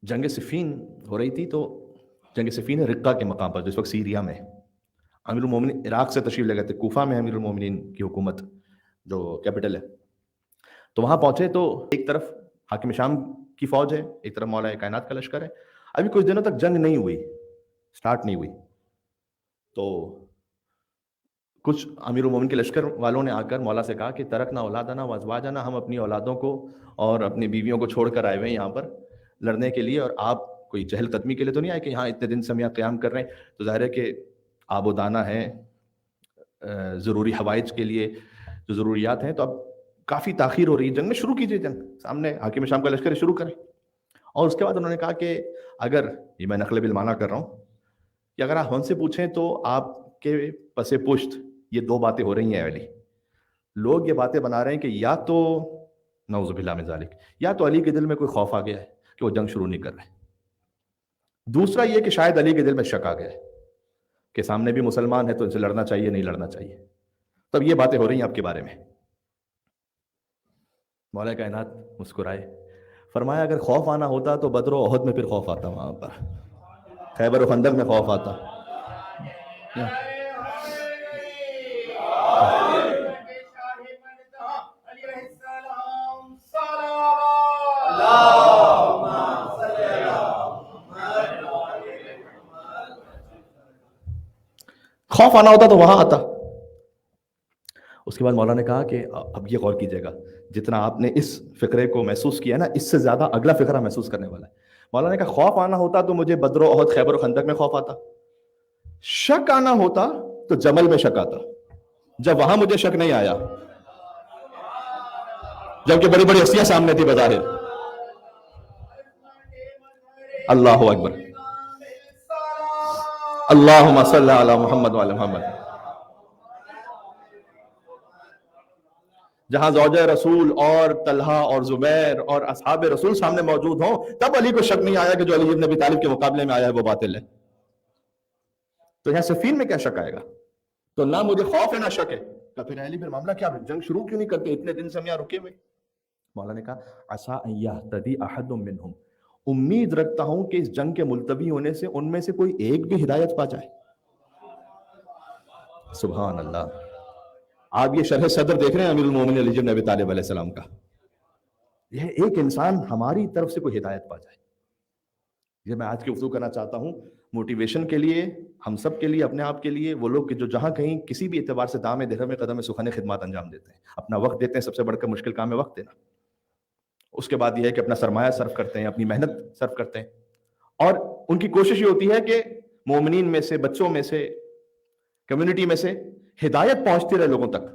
जंग सिफ़ीन हो रही थी, तो जंग सिफ़ीन है रिक्का के मकाम पर, जिस वक्त सीरिया में अमीरुल मोमिनीन इराक से तशरीफ़ ले गए थे। कूफा में अमीरुल मोमिनीन की हुकूमत जो कैपिटल है, तो वहाँ पहुँचे तो एक तरफ हाकिम शाम की फ़ौज है, एक तरफ मौला कायनात का लश्कर है। अभी कुछ दिनों तक जंग नहीं हुई, स्टार्ट नहीं हुई, तो कुछ अमीरुल मोमिनीन के लश्कर वालों ने आकर मौला से कहा कि तरकना औलादना व अज़वाजना, हम अपनी औलादों को और अपनी बीवियों को छोड़कर आए हुए हैं यहाँ पर लड़ने के लिए, और आप कोई चहलकदमी के लिए तो नहीं आए कि हाँ इतने दिन से हम यहाँ क़याम कर रहे हैं, तो ज़ाहिर है कि आबो दाना है, ज़रूरी हवाइज के लिए जो ज़रूरियात हैं, तो अब काफ़ी ताख़ीर हो रही है, जंग में शुरू कीजिए जंग, सामने हाकिम शाम का लश्कर शुरू करें। और उसके बाद उन्होंने कहा कि अगर, ये मैं नक़ल बिल माना कर रहा हूँ, कि अगर आप हमसे पूछें तो आपके पसे पुश्त ये दो बातें हो रही हैं अली। लोग ये बातें बना रहे हैं कि या तो नऊज़ुबिल्लाह मिन ज़ालिक, या तो अली के दिल में कोई खौफ आ गया है कि वो जंग शुरू नहीं कर रहे। दूसरा ये कि शायद अली के दिल में शक आ गया है कि सामने भी मुसलमान है तो इनसे लड़ना चाहिए नहीं लड़ना चाहिए। तब ये बातें हो रही हैं आपके बारे में। मौला कायनात मुस्कुराए, फरमाया अगर खौफ आना होता तो बदर और उहद में फिर खौफ आता, वहां पर खैबर और खंदक में खौफ आता। खौफ आना होता तो वहां आता। उसके बाद मौला ने कहा कि अब ये गौर कीजिएगा, जितना आपने इस फिक्रे को महसूस किया ना, इससे ज्यादा अगला फिक्रा महसूस करने वाला है। मौला ने कहा खौफ आना होता तो मुझे बद्र ओहद खैबर खंदक में खौफ आता, शक आना होता तो जमल में शक आता। जब वहां मुझे शक नहीं आया, जबकि बड़ी बड़ी हस्तियां सामने थी बज़ाहिर। अल्लाहु अकबर, अल्लाहुम्मा सल्ली अला मुहम्मद व अला मुहम्मद। जहां ज़ौजा रसूल और तलहा और जुबैर और असहाब रसूल सामने मौजूद हों, तब अली को शक नहीं आया कि जो अली इब्न अबी तालिब के मुकाबले में आया है वो बातिल है। तो यहां सफीन में क्या शक आएगा? तो ना मुझे खौफ है ना शक है। तो फिर अली, फिर मामला क्या है? जंग शुरू क्यों नहीं करते? इतने दिन से हम यहाँ रुके हुए। मौला ने कहा असा अन यहतदी अहदुम मिनहुम, उम्मीद रखता हूं कि इस जंग के मुलतवी होने से उनमें से कोई एक भी हिदायत पा जाए। सुभान अल्लाह। आप ये शरह सदर देख रहे हैं अमीरुल मोमिनीन अली इब्न अबी तालिब अलैहिस्सलाम का। यह एक इंसान हमारी तरफ से कोई हिदायत पा जाए। ये मैं आज की गुफ्तगू करना चाहता हूँ मोटिवेशन के लिए, हम सब के लिए, अपने आप के लिए। वो लोग जो जहां कहीं किसी भी एतबार से दाम दिरहम कदम सुखाने खिदमत अंजाम देते हैं, अपना वक्त देते हैं, सबसे बढ़कर मुश्किल काम है वक्त देना। उसके बाद यह है कि अपना सरमाया सर्फ करते हैं, अपनी मेहनत सर्फ करते हैं, और उनकी कोशिश ये होती है कि मोमिनीन में से, बच्चों में से, कम्युनिटी में से हिदायत पहुंचती रहे लोगों तक।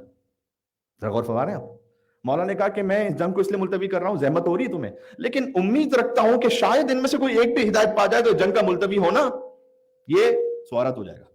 जरा गौर फरमा रहे हैं आप? मौला ने कहा कि मैं इस जंग को इसलिए मुलतवी कर रहा हूं, जहमत हो रही है तुम्हें, लेकिन उम्मीद रखता हूं कि शायद इनमें से कोई एक भी हिदायत पा जाए तो जंग का मुलतवी होना ये स्वारत हो जाएगा।